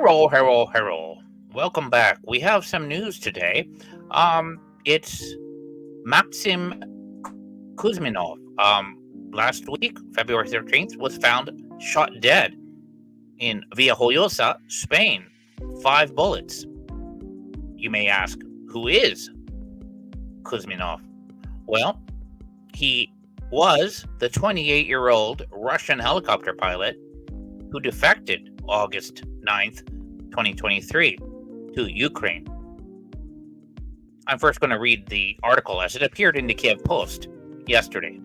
Hello. Welcome back. We have some news today. It's Maxim Kuzminov. Last week, February 13th, was found shot dead in Villajoyosa, Spain. 5 bullets. You may ask, who is Kuzminov? Well, he was the 28-year-old Russian helicopter pilot who defected August 9th, 2023 to Ukraine. I'm first going to read the article as it appeared in the Kyiv Post yesterday.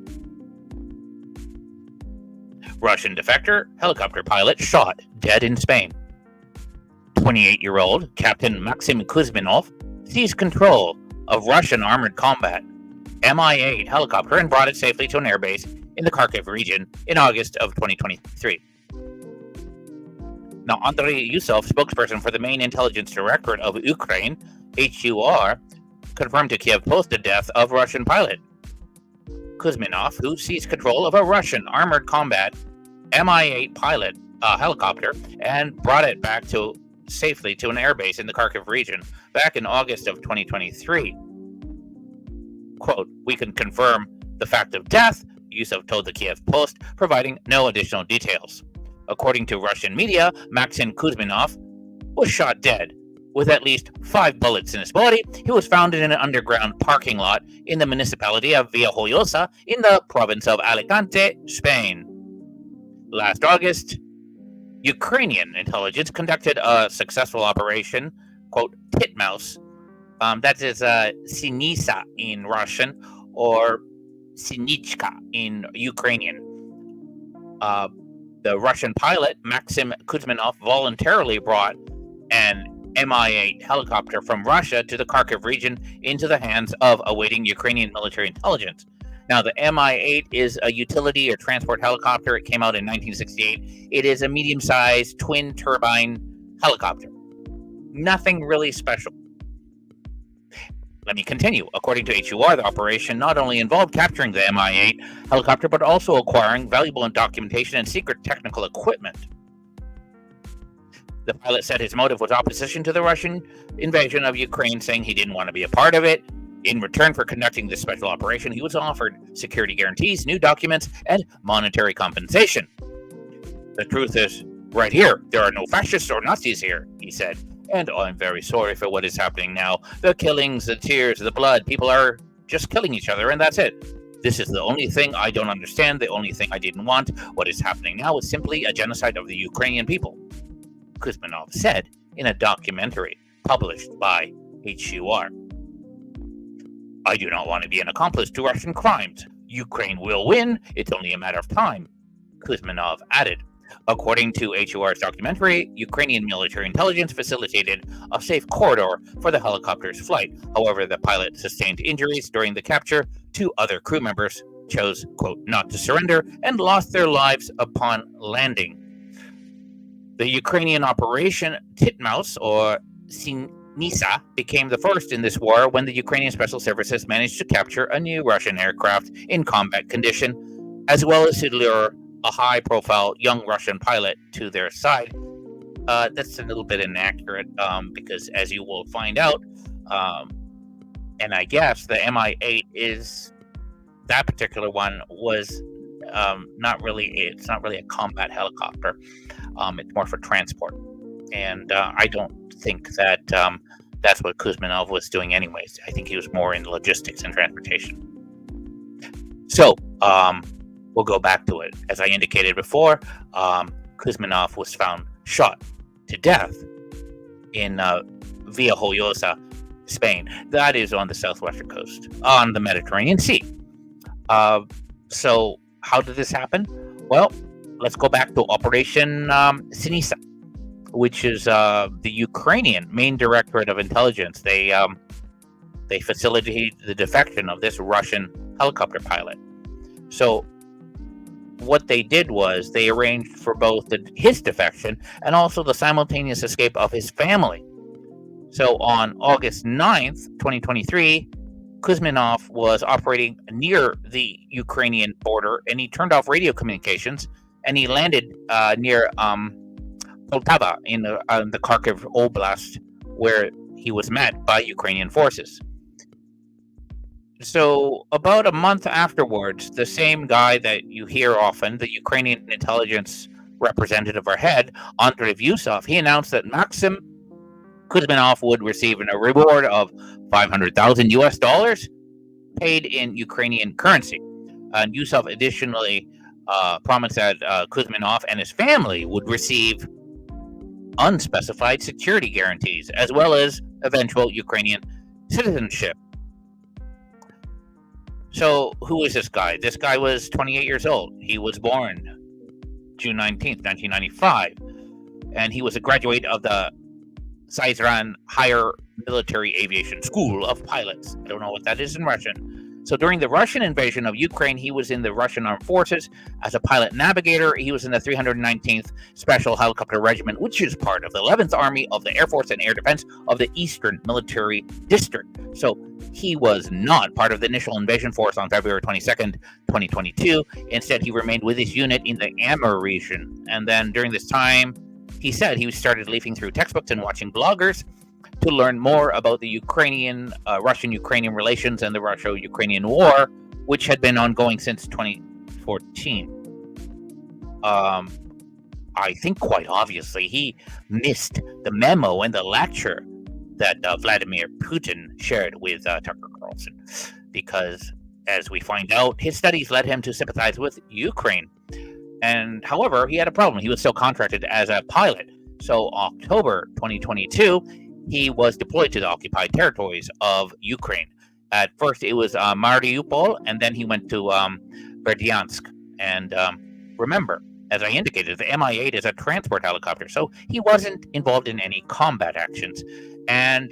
Russian defector, helicopter pilot shot dead in Spain. 28-year-old Captain Maxim Kuzminov seized control of Russian armored combat Mi-8 helicopter and brought it safely to an airbase in the Kharkiv region in August of 2023. Now, Andriy Yusov, spokesperson for the main intelligence directorate of Ukraine, HUR, confirmed to Kyiv Post the death of Russian pilot Kuzminov, who seized control of a Russian armored combat Mi-8 pilot helicopter and brought it back safely to an airbase in the Kharkiv region back in August of 2023. Quote, "We can confirm the fact of death," Yusov told the Kyiv Post, providing no additional details. According to Russian media, Maxim Kuzminov was shot dead with at least 5 bullets in his body. He was found in an underground parking lot in the municipality of Villajoyosa in the province of Alicante, Spain. Last August, Ukrainian intelligence conducted a successful operation, quote, Titmouse, that is Sinisa in Russian, or Sinichka in Ukrainian. The Russian pilot, Maxim Kuzminov, voluntarily brought an Mi-8 helicopter from Russia to the Kharkiv region into the hands of awaiting Ukrainian military intelligence. Now, the Mi-8 is a utility or transport helicopter. It came out in 1968. It is a medium-sized twin-turbine helicopter. Nothing really special. Let me continue. According to HUR, the operation not only involved capturing the Mi-8 helicopter, but also acquiring valuable documentation and secret technical equipment. The pilot said his motive was opposition to the Russian invasion of Ukraine, saying he didn't want to be a part of it. In return for conducting this special operation, he was offered security guarantees, new documents, and monetary compensation. "The truth is right here. There are no fascists or Nazis here," he said. "And I'm very sorry for what is happening now. The killings, the tears, the blood. People are just killing each other, and that's it. This is the only thing I don't understand, the only thing I didn't want. What is happening now is simply a genocide of the Ukrainian people," Kuzminov said in a documentary published by HUR. "I do not want to be an accomplice to Russian crimes. Ukraine will win. It's only a matter of time," Kuzminov added. According to HUR's documentary, Ukrainian military intelligence facilitated a safe corridor for the helicopter's flight. However, the pilot sustained injuries during the capture. 2 other crew members chose, quote, not to surrender and lost their lives upon landing. The Ukrainian Operation Titmouse, or Sinisa, became the first in this war when the Ukrainian Special Services managed to capture a new Russian aircraft in combat condition, as well as to lure a high-profile young Russian pilot to their side. That's a little bit inaccurate because, as you will find out, and I guess the Mi-8 is that particular one was not really a combat helicopter. It's more for transport, and I don't think that that's what Kuzminov was doing anyways. I think he was more in logistics and transportation. So, we'll go back to it. As I indicated before, Kuzminov was found shot to death in Villajoyosa, Spain. That is on the southwestern coast, on the Mediterranean Sea. So how did this happen? Well, let's go back to Operation Sinisa, which is the Ukrainian main directorate of intelligence. They facilitated the defection of this Russian helicopter pilot. So what they did was they arranged for both his defection and also the simultaneous escape of his family. So on August 9th, 2023, Kuzminov was operating near the Ukrainian border, and he turned off radio communications, and he landed near Poltava in the Kharkiv Oblast, where he was met by Ukrainian forces. So, about a month afterwards, the same guy that you hear often, the Ukrainian intelligence representative or head, Andriy Yusov, he announced that Maxim Kuzminov would receive a reward of 500,000 US dollars paid in Ukrainian currency. And Yusov additionally promised that Kuzminov and his family would receive unspecified security guarantees, as well as eventual Ukrainian citizenship. So, who is this guy? This guy was 28 years old. He was born June 19th, 1995, and he was a graduate of the Syzran Higher Military Aviation School of Pilots. I don't know what that is in Russian. So during the Russian invasion of Ukraine, he was in the Russian Armed Forces as a pilot navigator. He was in the 319th Special Helicopter Regiment, which is part of the 11th Army of the Air Force and Air Defense of the Eastern Military District. So he was not part of the initial invasion force on February 22nd, 2022. Instead, he remained with his unit in the Amur region. And then during this time, he said he started leafing through textbooks and watching bloggers to learn more about the Russian-Ukrainian relations and the Russia-Ukrainian war, which had been ongoing since 2014. I think quite obviously he missed the memo and the lecture that Vladimir Putin shared with Tucker Carlson, because, as we find out, his studies led him to sympathize with Ukraine. And however, he had a problem. He was still contracted as a pilot. So October 2022, he was deployed to the occupied territories of Ukraine. At first, it was Mariupol, and then he went to Berdyansk. And remember, as I indicated, the Mi-8 is a transport helicopter, so he wasn't involved in any combat actions. And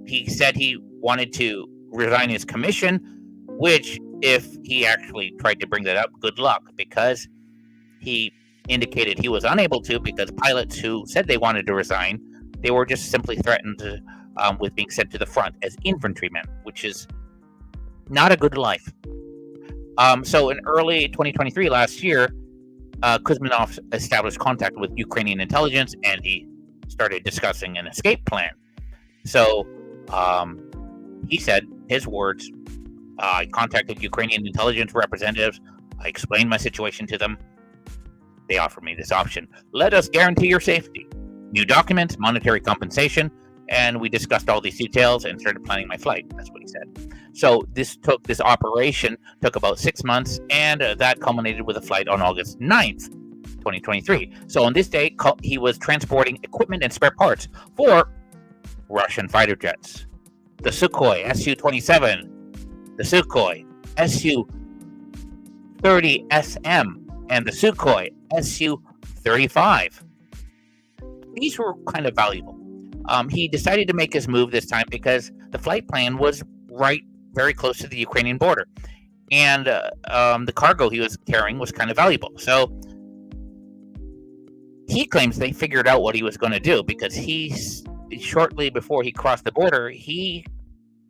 he said he wanted to resign his commission, which, if he actually tried to bring that up, good luck, because he indicated he was unable to, because pilots who said they wanted to resign, they were just simply threatened with being sent to the front as infantrymen, which is not a good life. So in early 2023, last year, Kuzminov established contact with Ukrainian intelligence, and he started discussing an escape plan. So he said, his words, I contacted Ukrainian intelligence representatives. I explained my situation to them. They offered me this option. Let us guarantee your safety. New documents, monetary compensation, and we discussed all these details and started planning my flight. That's what he said. So this operation took about 6 months, and that culminated with a flight on August 9th, 2023. So on this day, he was transporting equipment and spare parts for Russian fighter jets. The Sukhoi Su-27, the Sukhoi Su-30SM, and the Sukhoi Su-35. These were kind of valuable. He decided to make his move this time because the flight plan was very close to the Ukrainian border. And the cargo he was carrying was kind of valuable. So he claims they figured out what he was going to do, because shortly before he crossed the border, he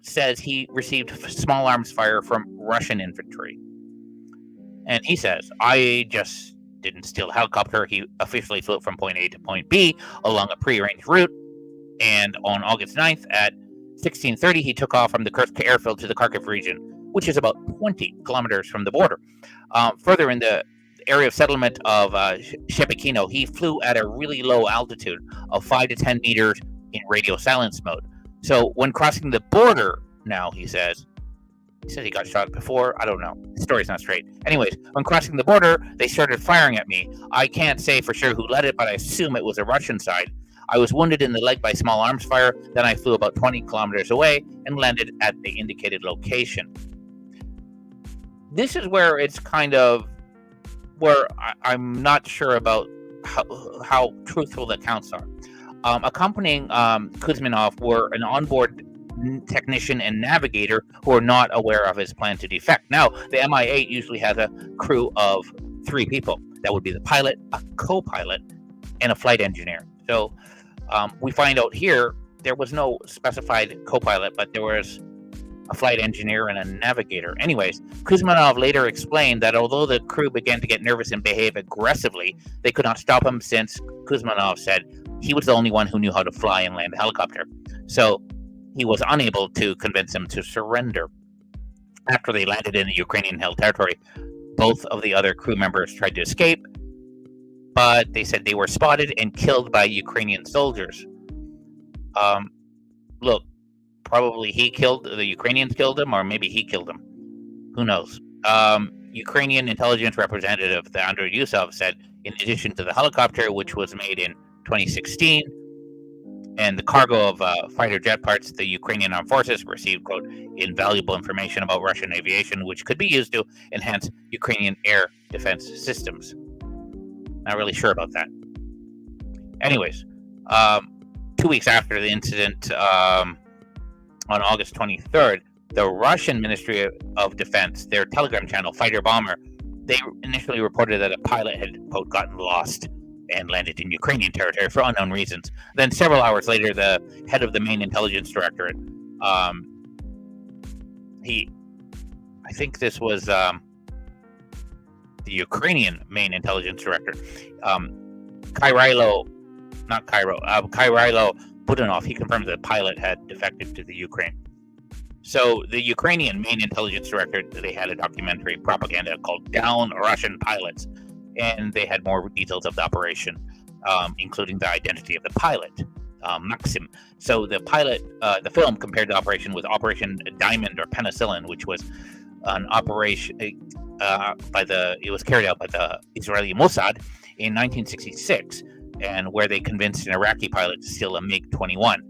says he received small arms fire from Russian infantry. And he says, I just didn't steal a helicopter. He officially flew from point A to point B along a prearranged route. And on August 9th at 16:30, he took off from the Kursk airfield to the Kharkiv region, which is about 20 kilometers from the border. Further in the area of settlement of Shepekino, he flew at a really low altitude of 5 to 10 meters in radio silence mode. So when crossing the border now, he says he got shot before. I don't know. The story's not straight. Anyways, when crossing the border, they started firing at me. I can't say for sure who led it, but I assume it was a Russian side. I was wounded in the leg by small arms fire. Then I flew about 20 kilometers away and landed at the indicated location. This is where it's kind of where I'm not sure about how truthful the accounts are. Accompanying Kuzminov were an onboard technician and navigator who are not aware of his plan to defect. Now, the Mi-8 usually has a crew of 3 people. That would be the pilot, a co-pilot, and a flight engineer. So we find out here there was no specified co-pilot, but there was a flight engineer, and a navigator. Anyways, Kuzminov later explained that although the crew began to get nervous and behave aggressively, they could not stop him since Kuzminov said he was the only one who knew how to fly and land a helicopter. So he was unable to convince them to surrender. After they landed in the Ukrainian-held territory, both of the other crew members tried to escape, but they said they were spotted and killed by Ukrainian soldiers. Look, probably the Ukrainians killed him, or maybe he killed him. Who knows? Ukrainian intelligence representative Andriy Yusov said, in addition to the helicopter, which was made in 2016, and the cargo of fighter jet parts, the Ukrainian armed forces received, quote, invaluable information about Russian aviation, which could be used to enhance Ukrainian air defense systems. Not really sure about that. Anyways, 2 weeks after the incident, on August 23rd, the Russian Ministry of Defense, their Telegram channel, Fighter Bomber, they initially reported that a pilot had, quote, gotten lost and landed in Ukrainian territory for unknown reasons. Then several hours later, the head of the main intelligence directorate, I think this was the Ukrainian main intelligence director, Kyrilo Budanov, he confirmed that the pilot had defected to the Ukraine. So the Ukrainian main intelligence director, they had a documentary propaganda called Down Russian Pilots, and they had more details of the operation, including the identity of the pilot, Maxim. So the film compared the operation with Operation Diamond or Penicillin, which was an operation it was carried out by the Israeli Mossad in 1966, and where they convinced an Iraqi pilot to steal a MiG-21,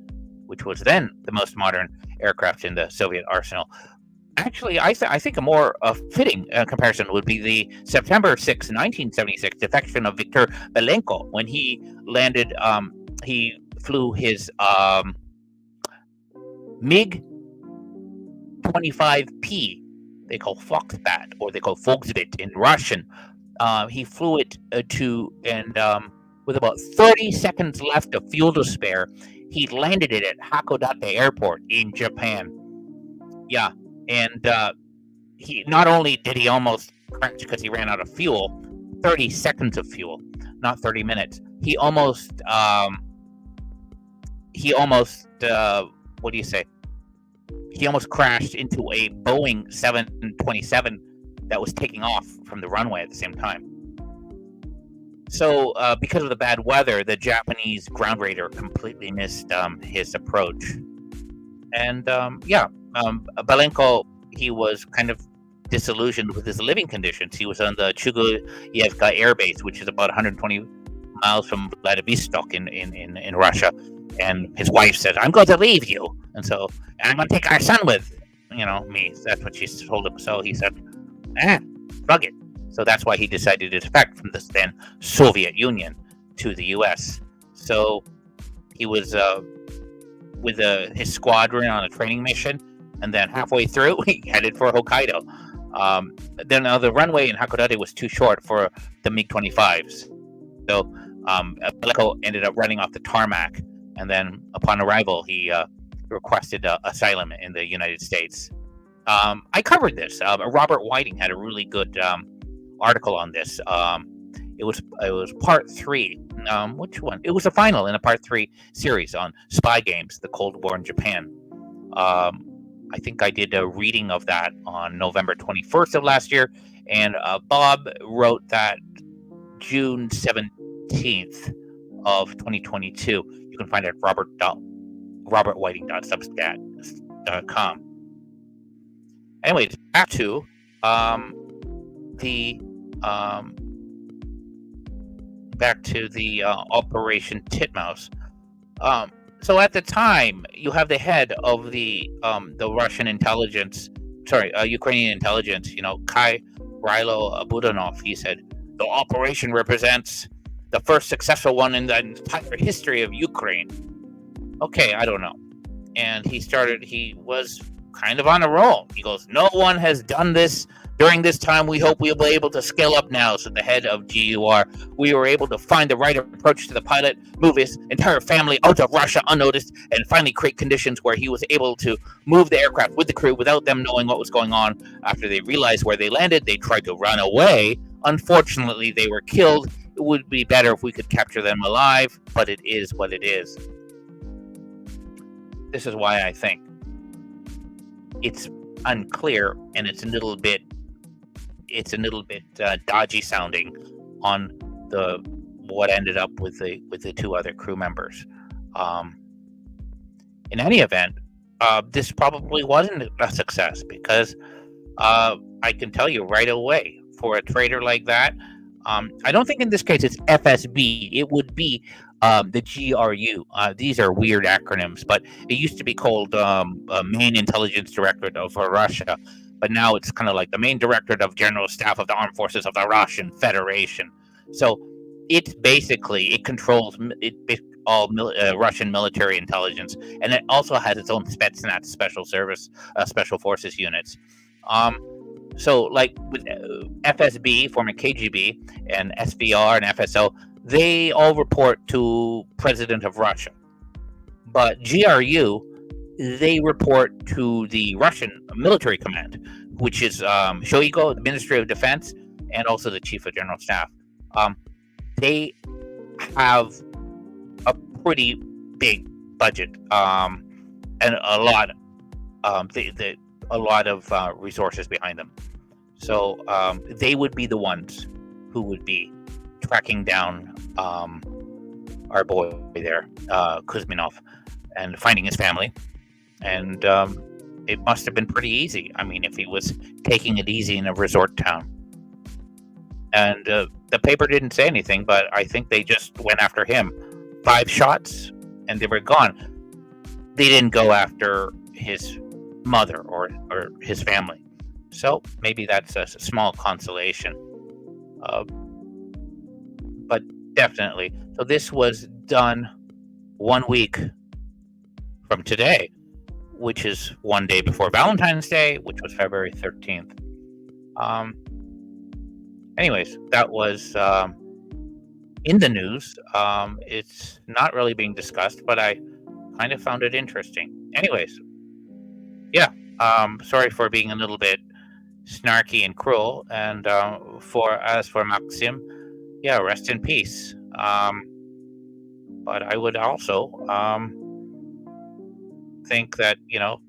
which was then the most modern aircraft in the Soviet arsenal. Actually, I think a more fitting comparison would be the September 6, 1976 defection of Viktor Belenko when he landed. He flew his MiG-25P. They call Foxbat, or they call Volksbit in Russian. He flew it with about 30 seconds left of fuel to spare, he landed it at Hakodate Airport in Japan. Yeah, and he not only did he almost crash because he ran out of fuel, 30 seconds of fuel, not 30 minutes. He almost crashed into a Boeing 727 that was taking off from the runway at the same time. So, because of the bad weather, the Japanese ground raider completely missed his approach. And, Belenko, he was kind of disillusioned with his living conditions. He was on the Chuguyevka airbase, which is about 120 miles from Vladivostok in Russia. And his wife said, "I'm going to leave you. And I'm going to take our son with, me." That's what she told him. So he said, fuck it. So that's why he decided to defect from the then Soviet Union to the U.S. So he was with his squadron on a training mission, and then halfway through, he headed for Hokkaido. Then the runway in Hakodate was too short for the MiG-25s. So Belenko ended up running off the tarmac, and then upon arrival, he requested asylum in the United States. I covered this. Robert Whiting had a really good article on this. It was part 3. Which one? It was a final in a part 3 series on spy games, the Cold War in Japan. I think I did a reading of that on November 21st of last year, and Bob wrote that June 17th of 2022. You can find it at robertwhiting.substack.com. Anyways, back to the Operation Titmouse. So at the time, you have the head of the Russian intelligence, Ukrainian intelligence, Kyrilo Budanov. He said, "The operation represents the first successful one in the entire history of Ukraine." Okay, I don't know. And he was kind of on a roll. He goes, "No one has done this During this time, we hope we'll be able to scale up now, said the head of GUR. We were able to find the right approach to the pilot, move his entire family out of Russia unnoticed, and finally create conditions where he was able to move the aircraft with the crew without them knowing what was going on. After they realized where they landed, they tried to run away. Unfortunately, they were killed. It would be better if we could capture them alive, but it is what it is. This is why I think it's unclear, and it's a little bit dodgy sounding on what ended up with the two other crew members. In any event, this probably wasn't a success, because I can tell you right away, for a traitor like that, I don't think in this case it's FSB. It would be the GRU. These are weird acronyms, but it used to be called Main Intelligence Directorate of Russia, but now it's kind of like the Main Directorate of General Staff of the Armed Forces of the Russian Federation. So it controls all Russian military intelligence, and it also has its own Spetsnaz special forces units. So like with FSB, former KGB, and SVR and FSO, they all report to President of Russia. But GRU, they report to the Russian military command, which is Shoigu, the Ministry of Defense, and also the Chief of General Staff. They have a pretty big budget and a lot of resources behind them. So they would be the ones who would be tracking down our boy there, Kuzminov, and finding his family. And it must have been pretty easy. I mean, if he was taking it easy in a resort town. And the paper didn't say anything, but I think they just went after him. 5 shots, and they were gone. They didn't go after his mother or his family. So maybe that's a small consolation. But definitely. So this was done 1 week from today, which is 1 day before Valentine's Day, which was February 13th. Anyways, that was in the news. It's not really being discussed, but I kind of found it interesting. Anyways, yeah, sorry for being a little bit snarky and cruel. And as for Maxim, yeah, rest in peace. But I would also think that,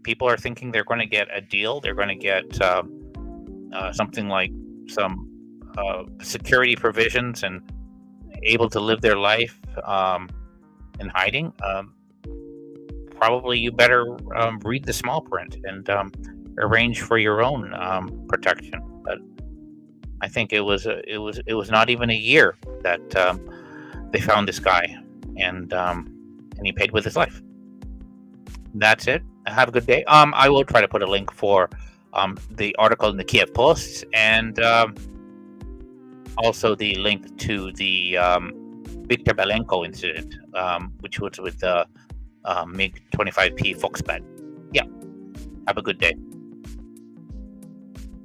people are thinking they're going to get a deal. They're going to get something like some security provisions and able to live their life in hiding. Probably you better read the small print and arrange for your own protection. But I think it was not even a year that they found this guy, and he paid with his life. That's it. Have a good day. I will try to put a link for the article in the Kyiv Post, and also the link to the Viktor Belenko incident, which was with the MiG-25P Foxbat. Yeah. Have a good day.